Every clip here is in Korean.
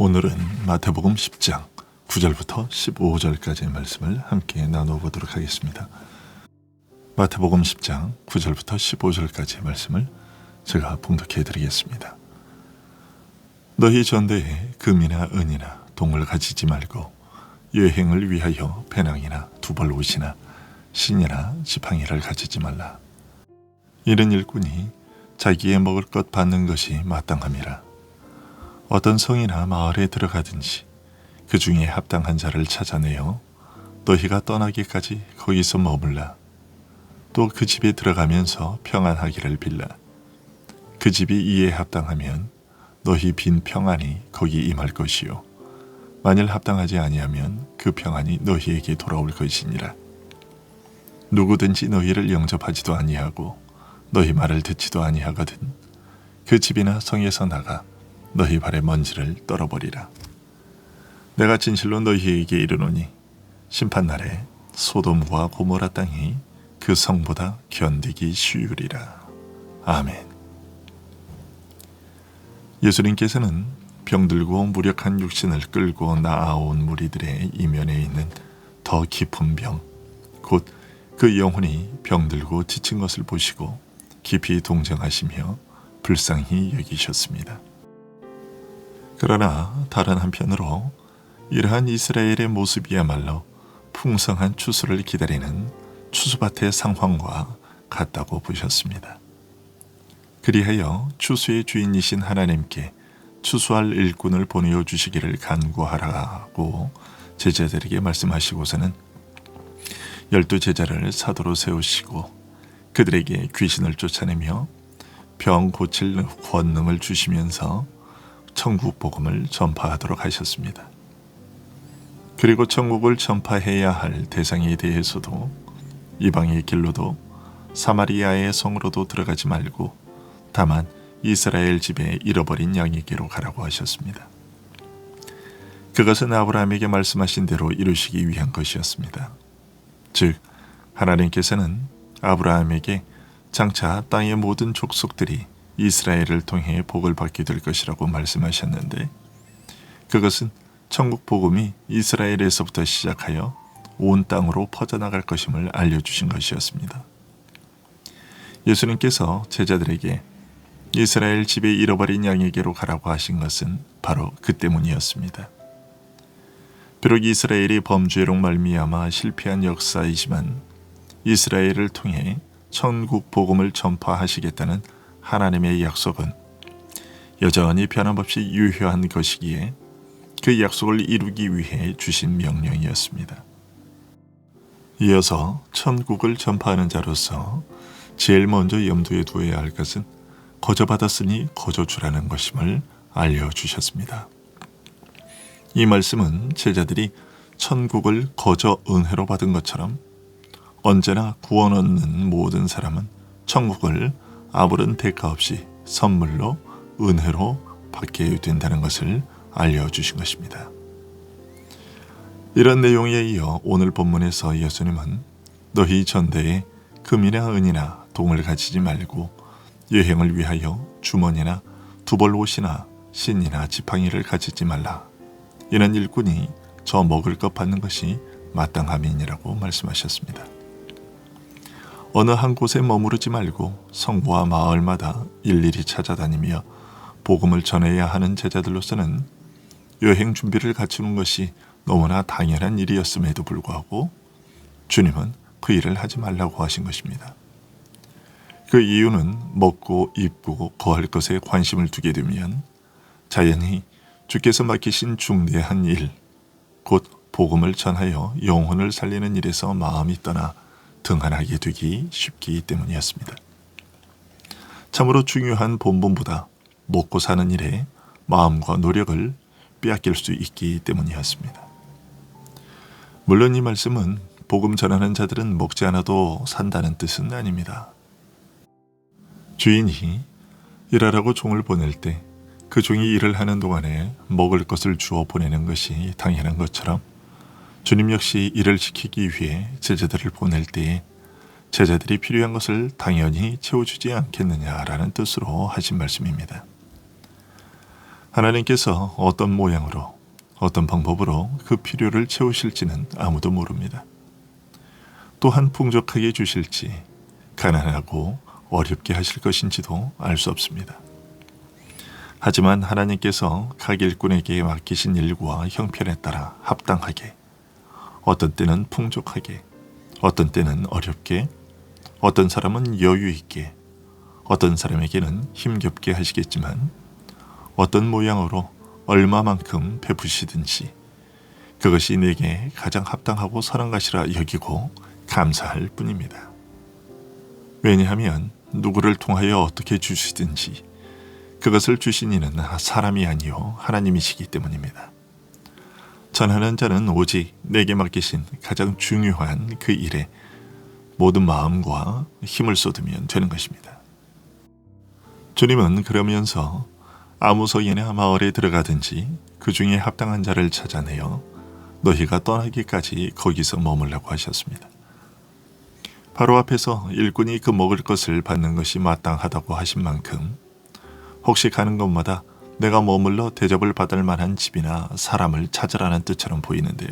오늘은 마태복음 10장 9절부터 15절까지의 말씀을 함께 나눠보도록 하겠습니다. 마태복음 10장 9절부터 15절까지의 말씀을 제가 봉독해 드리겠습니다. 너희 전대에 금이나 은이나 동을 가지지 말고 여행을 위하여 배낭이나 두벌옷이나 신이나 지팡이를 가지지 말라. 이런 일꾼이 자기의 먹을 것 받는 것이 마땅함이라. 어떤 성이나 마을에 들어가든지 그 중에 합당한 자를 찾아내어 너희가 떠나기까지 거기서 머물라. 또 그 집에 들어가면서 평안하기를 빌라. 그 집이 이에 합당하면 너희 빈 평안이 거기 임할 것이요 만일 합당하지 아니하면 그 평안이 너희에게 돌아올 것이니라. 누구든지 너희를 영접하지도 아니하고 너희 말을 듣지도 아니하거든 그 집이나 성에서 나가 너희 발의 먼지를 떨어버리라. 내가 진실로 너희에게 이르노니 심판날에 소돔과 고모라 땅이 그 성보다 견디기 쉬우리라. 아멘. 예수님께서는 병들고 무력한 육신을 끌고 나아온 무리들의 이면에 있는 더 깊은 병, 곧 그 영혼이 병들고 지친 것을 보시고 깊이 동정하시며 불쌍히 여기셨습니다. 그러나 다른 한편으로 이러한 이스라엘의 모습이야말로 풍성한 추수를 기다리는 추수밭의 상황과 같다고 보셨습니다. 그리하여 추수의 주인이신 하나님께 추수할 일꾼을 보내어 주시기를 간구하라고 제자들에게 말씀하시고서는 12 제자를 사도로 세우시고 그들에게 귀신을 쫓아내며 병 고칠 권능을 주시면서 천국 복음을 전파하도록 하셨습니다. 그리고 천국을 전파해야 할 대상에 대해서도 이방의 길로도 사마리아의 성으로도 들어가지 말고 다만 이스라엘 집에 잃어버린 양에게로 가라고 하셨습니다. 그것은 아브라함에게 말씀하신 대로 이루시기 위한 것이었습니다. 즉 하나님께서는 아브라함에게 장차 땅의 모든 족속들이 이스라엘을 통해 복을 받게 될 것이라고 말씀하셨는데 그것은 천국 복음이 이스라엘에서부터 시작하여 온 땅으로 퍼져나갈 것임을 알려주신 것이었습니다. 예수님께서 제자들에게 이스라엘 집에 잃어버린 양에게로 가라고 하신 것은 바로 그 때문이었습니다. 비록 이스라엘이 범죄로 말미암아 실패한 역사이지만 이스라엘을 통해 천국 복음을 전파하시겠다는 하나님의 약속은 여전히 변함없이 유효한 것이기에 그 약속을 이루기 위해 주신 명령이었습니다. 이어서 천국을 전파하는 자로서 제일 먼저 염두에 두어야 할 것은 거저받았으니 거저주라는 것임을 알려주셨습니다. 이 말씀은 제자들이 천국을 거저 은혜로 받은 것처럼 언제나 구원 얻는 모든 사람은 천국을 아무런 대가 없이 선물로 은혜로 받게 된다는 것을 알려주신 것입니다. 이런 내용에 이어 오늘 본문에서 예수님은 너희 전대에 금이나 은이나 동을 가지지 말고 여행을 위하여 주머니나 두벌옷이나 신이나 지팡이를 가지지 말라. 이런 일꾼이 저 먹을 것 받는 것이 마땅함이니라고 말씀하셨습니다. 어느 한 곳에 머무르지 말고 성과 마을마다 일일이 찾아다니며 복음을 전해야 하는 제자들로서는 여행 준비를 갖추는 것이 너무나 당연한 일이었음에도 불구하고 주님은 그 일을 하지 말라고 하신 것입니다. 그 이유는 먹고 입고 거할 것에 관심을 두게 되면 자연히 주께서 맡기신 중대한 일, 곧 복음을 전하여 영혼을 살리는 일에서 마음이 떠나 등한하게 되기 쉽기 때문이었습니다. 참으로 중요한 본분보다 먹고 사는 일에 마음과 노력을 빼앗길 수 있기 때문이었습니다. 물론 이 말씀은 복음 전하는 자들은 먹지 않아도 산다는 뜻은 아닙니다. 주인이 일하라고 종을 보낼 때 그 종이 일을 하는 동안에 먹을 것을 주어 보내는 것이 당연한 것처럼 주님 역시 일을 지키기 위해 제자들을 보낼 때에 제자들이 필요한 것을 당연히 채워주지 않겠느냐라는 뜻으로 하신 말씀입니다. 하나님께서 어떤 모양으로, 어떤 방법으로 그 필요를 채우실지는 아무도 모릅니다. 또한 풍족하게 주실지, 가난하고 어렵게 하실 것인지도 알 수 없습니다. 하지만 하나님께서 각 일꾼에게 맡기신 일과 형편에 따라 합당하게, 어떤 때는 풍족하게, 어떤 때는 어렵게, 어떤 사람은 여유 있게, 어떤 사람에게는 힘겹게 하시겠지만 어떤 모양으로 얼마만큼 베푸시든지 그것이 내게 가장 합당하고 선한 것이라 여기고 감사할 뿐입니다. 왜냐하면 누구를 통하여 어떻게 주시든지 그것을 주신 이는 사람이 아니요 하나님이시기 때문입니다. 전하는 자는 오직 내게 맡기신 가장 중요한 그 일에 모든 마음과 힘을 쏟으면 되는 것입니다. 주님은 그러면서 아무 성이나 마을에 들어가든지 그 중에 합당한 자를 찾아내어 너희가 떠나기까지 거기서 머물라고 하셨습니다. 바로 앞에서 일꾼이 그 먹을 것을 받는 것이 마땅하다고 하신 만큼 혹시 가는 곳마다 내가 머물러 대접을 받을 만한 집이나 사람을 찾으라는 뜻처럼 보이는데요.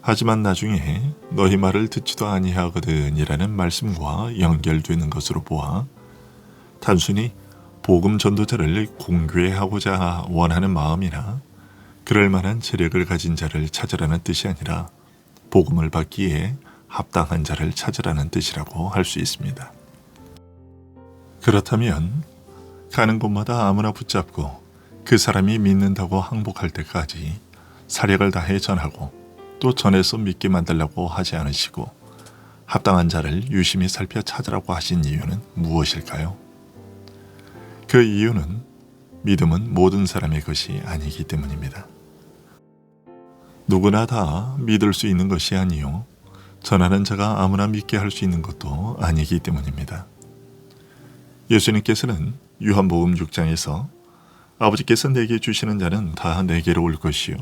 하지만 나중에 너희 말을 듣지도 아니하거든 이라는 말씀과 연결되는 것으로 보아 단순히 복음 전도자를 공교회하고자 원하는 마음이나 그럴 만한 재력을 가진 자를 찾으라는 뜻이 아니라 복음을 받기에 합당한 자를 찾으라는 뜻이라고 할 수 있습니다. 그렇다면 가는 곳마다 아무나 붙잡고 그 사람이 믿는다고 항복할 때까지 사력을 다해 전하고 또 전해서 믿게 만들려고 하지 않으시고 합당한 자를 유심히 살펴 찾으라고 하신 이유는 무엇일까요? 그 이유는 믿음은 모든 사람의 것이 아니기 때문입니다. 누구나 다 믿을 수 있는 것이 아니요 전하는 자가 아무나 믿게 할 수 있는 것도 아니기 때문입니다. 예수님께서는 요한복음 6장에서 아버지께서 내게 주시는 자는 다 내게로 올 것이요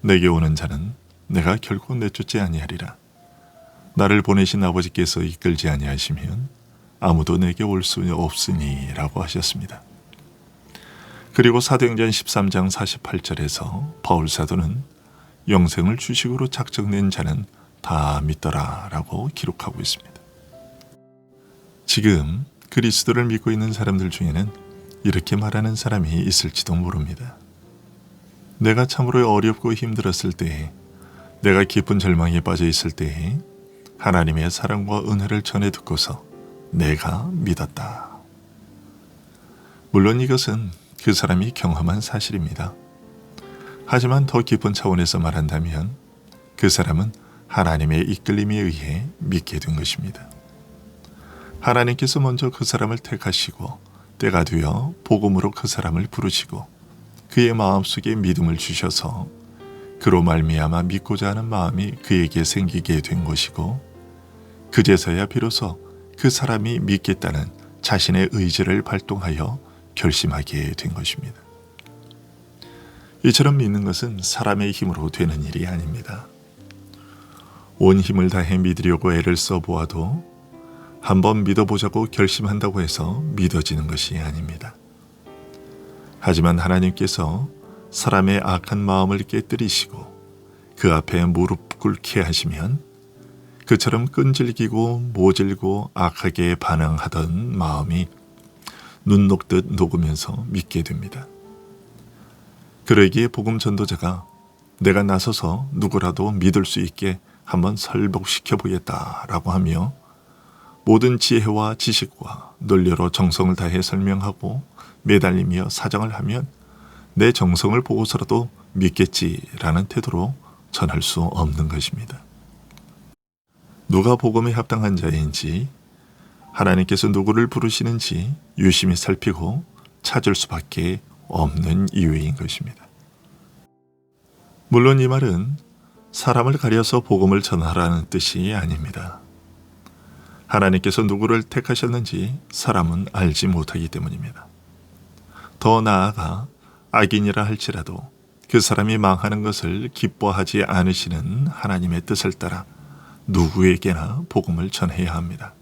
내게 오는 자는 내가 결코 내쫓지 아니하리라. 나를 보내신 아버지께서 이끌지 아니하시면 아무도 내게 올 수 없으니 라고 하셨습니다. 그리고 사도행전 13장 48절에서 바울 사도는 영생을 주식으로 작정낸 자는 다 믿더라 라고 기록하고 있습니다. 지금 그리스도를 믿고 있는 사람들 중에는 이렇게 말하는 사람이 있을지도 모릅니다. 내가 참으로 어렵고 힘들었을 때에, 내가 깊은 절망에 빠져 있을 때에 하나님의 사랑과 은혜를 전해 듣고서 내가 믿었다. 물론 이것은 그 사람이 경험한 사실입니다. 하지만 더 깊은 차원에서 말한다면 그 사람은 하나님의 이끌림에 의해 믿게 된 것입니다. 하나님께서 먼저 그 사람을 택하시고 때가 되어 복음으로 그 사람을 부르시고 그의 마음속에 믿음을 주셔서 그로 말미암아 믿고자 하는 마음이 그에게 생기게 된 것이고 그제서야 비로소 그 사람이 믿겠다는 자신의 의지를 발동하여 결심하게 된 것입니다. 이처럼 믿는 것은 사람의 힘으로 되는 일이 아닙니다. 온 힘을 다해 믿으려고 애를 써보아도 한번 믿어보자고 결심한다고 해서 믿어지는 것이 아닙니다. 하지만 하나님께서 사람의 악한 마음을 깨뜨리시고 그 앞에 무릎 꿇게 하시면 그처럼 끈질기고 모질고 악하게 반응하던 마음이 눈 녹듯 녹으면서 믿게 됩니다. 그러기에 복음 전도자가 내가 나서서 누구라도 믿을 수 있게 한번 설복시켜 보겠다라고 하며 모든 지혜와 지식과 논리로 정성을 다해 설명하고 매달리며 사정을 하면 내 정성을 보고서라도 믿겠지라는 태도로 전할 수 없는 것입니다. 누가 복음에 합당한 자인지 하나님께서 누구를 부르시는지 유심히 살피고 찾을 수밖에 없는 이유인 것입니다. 물론 이 말은 사람을 가려서 복음을 전하라는 뜻이 아닙니다. 하나님께서 누구를 택하셨는지 사람은 알지 못하기 때문입니다. 더 나아가 악인이라 할지라도 그 사람이 망하는 것을 기뻐하지 않으시는 하나님의 뜻을 따라 누구에게나 복음을 전해야 합니다.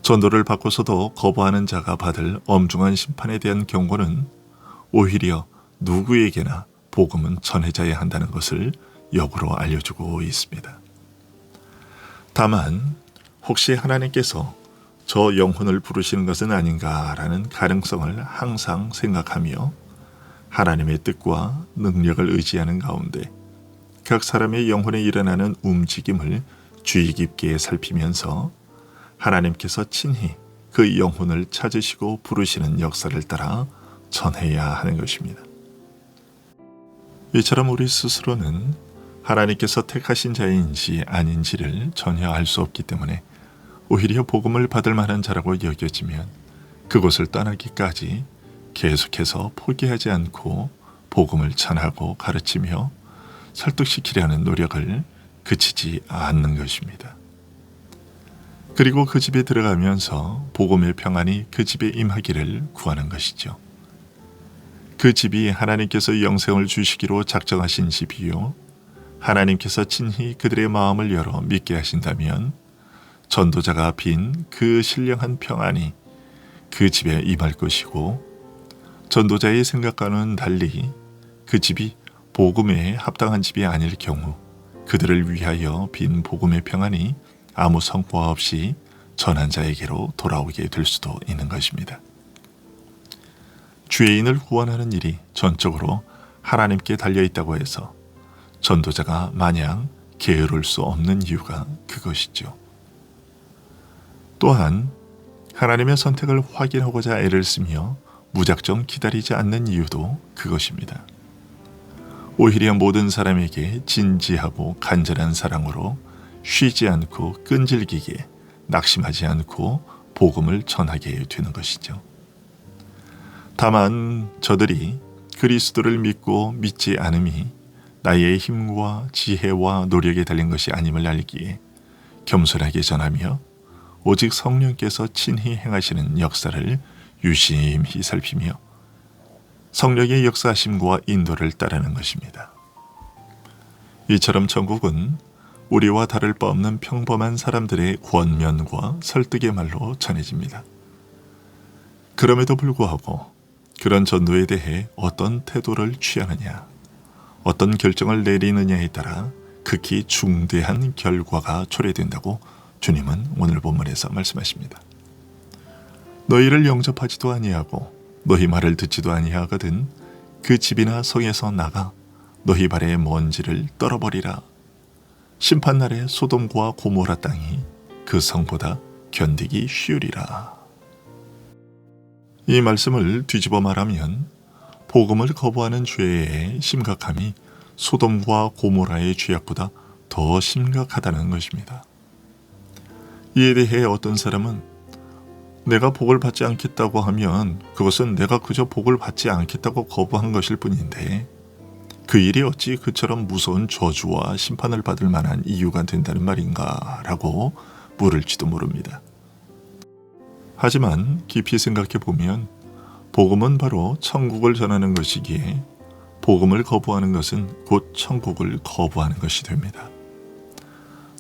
전도를 받고서도 거부하는 자가 받을 엄중한 심판에 대한 경고는 오히려 누구에게나 복음은 전해져야 한다는 것을 역으로 알려주고 있습니다. 다만 혹시 하나님께서 저 영혼을 부르시는 것은 아닌가라는 가능성을 항상 생각하며 하나님의 뜻과 능력을 의지하는 가운데 각 사람의 영혼에 일어나는 움직임을 주의 깊게 살피면서 하나님께서 친히 그 영혼을 찾으시고 부르시는 역사를 따라 전해야 하는 것입니다. 이처럼 우리 스스로는 하나님께서 택하신 자인지 아닌지를 전혀 알 수 없기 때문에 오히려 복음을 받을 만한 자라고 여겨지면 그곳을 떠나기까지 계속해서 포기하지 않고 복음을 전하고 가르치며 설득시키려는 노력을 그치지 않는 것입니다. 그리고 그 집에 들어가면서 복음의 평안이 그 집에 임하기를 구하는 것이죠. 그 집이 하나님께서 영생을 주시기로 작정하신 집이요, 하나님께서 친히 그들의 마음을 열어 믿게 하신다면 전도자가 빈 그 신령한 평안이 그 집에 임할 것이고, 전도자의 생각과는 달리 그 집이 복음에 합당한 집이 아닐 경우 그들을 위하여 빈 복음의 평안이 아무 성과 없이 전한 자에게로 돌아오게 될 수도 있는 것입니다. 죄인을 구원하는 일이 전적으로 하나님께 달려있다고 해서 전도자가 마냥 게으를 수 없는 이유가 그것이죠. 또한 하나님의 선택을 확인하고자 애를 쓰며 무작정 기다리지 않는 이유도 그것입니다. 오히려 모든 사람에게 진지하고 간절한 사랑으로 쉬지 않고 끈질기게 낙심하지 않고 복음을 전하게 되는 것이죠. 다만 저들이 그리스도를 믿고 믿지 않음이 나의 힘과 지혜와 노력에 달린 것이 아님을 알기에 겸손하게 전하며 오직 성령께서 친히 행하시는 역사를 유심히 살피며 성령의 역사하심과 인도를 따르는 것입니다. 이처럼 천국은 우리와 다를 바 없는 평범한 사람들의 권면과 설득의 말로 전해집니다. 그럼에도 불구하고 그런 전도에 대해 어떤 태도를 취하느냐, 어떤 결정을 내리느냐에 따라 극히 중대한 결과가 초래된다고 주님은 오늘 본문에서 말씀하십니다. 너희를 영접하지도 아니하고 너희 말을 듣지도 아니하거든 그 집이나 성에서 나가 너희 발의 먼지를 떨어버리라. 심판날에 소돔과 고모라 땅이 그 성보다 견디기 쉬우리라. 이 말씀을 뒤집어 말하면 복음을 거부하는 죄의 심각함이 소돔과 고모라의 죄악보다 더 심각하다는 것입니다. 이에 대해 어떤 사람은 내가 복을 받지 않겠다고 하면 그것은 내가 그저 복을 받지 않겠다고 거부한 것일 뿐인데 그 일이 어찌 그처럼 무서운 저주와 심판을 받을 만한 이유가 된다는 말인가 라고 물을지도 모릅니다. 하지만 깊이 생각해 보면 복음은 바로 천국을 전하는 것이기에 복음을 거부하는 것은 곧 천국을 거부하는 것이 됩니다.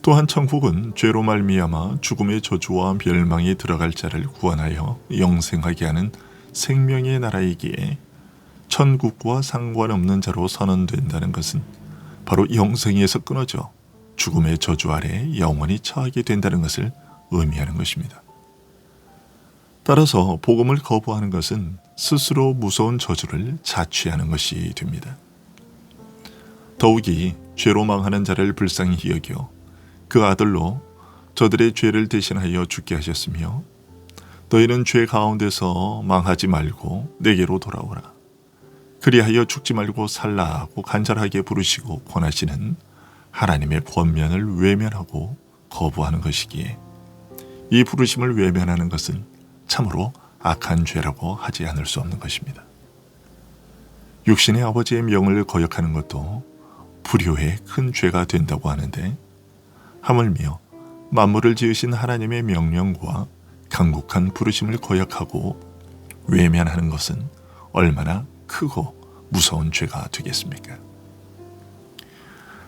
또한 천국은 죄로 말미암아 죽음의 저주와 멸망에 들어갈 자를 구원하여 영생하게 하는 생명의 나라이기에 천국과 상관없는 자로 선언된다는 것은 바로 영생에서 끊어져 죽음의 저주 아래 영원히 처하게 된다는 것을 의미하는 것입니다. 따라서 복음을 거부하는 것은 스스로 무서운 저주를 자취하는 것이 됩니다. 더욱이 죄로 망하는 자를 불쌍히 여겨 그 아들로 저들의 죄를 대신하여 죽게 하셨으며 너희는 죄 가운데서 망하지 말고 내게로 돌아오라. 그리하여 죽지 말고 살라고 간절하게 부르시고 권하시는 하나님의 권면을 외면하고 거부하는 것이기에 이 부르심을 외면하는 것은 참으로 악한 죄라고 하지 않을 수 없는 것입니다. 육신의 아버지의 명을 거역하는 것도 불효의 큰 죄가 된다고 하는데 하물며 만물을 지으신 하나님의 명령과 강국한 부르심을 거역하고 외면하는 것은 얼마나 크고 무서운 죄가 되겠습니까?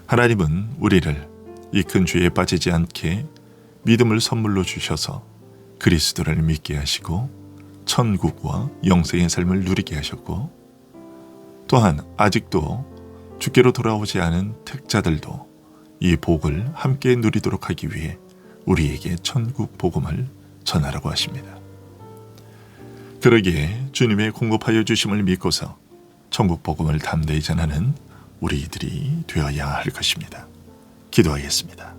하나님은 우리를 이 큰 죄에 빠지지 않게 믿음을 선물로 주셔서 그리스도를 믿게 하시고 천국과 영생의 삶을 누리게 하셨고 또한 아직도 주께로 돌아오지 않은 택자들도 이 복을 함께 누리도록 하기 위해 우리에게 천국 복음을 전하라고 하십니다. 그러기에 주님의 공급하여 주심을 믿고서 천국 복음을 담대히 전하는 우리들이 되어야 할 것입니다. 기도하겠습니다.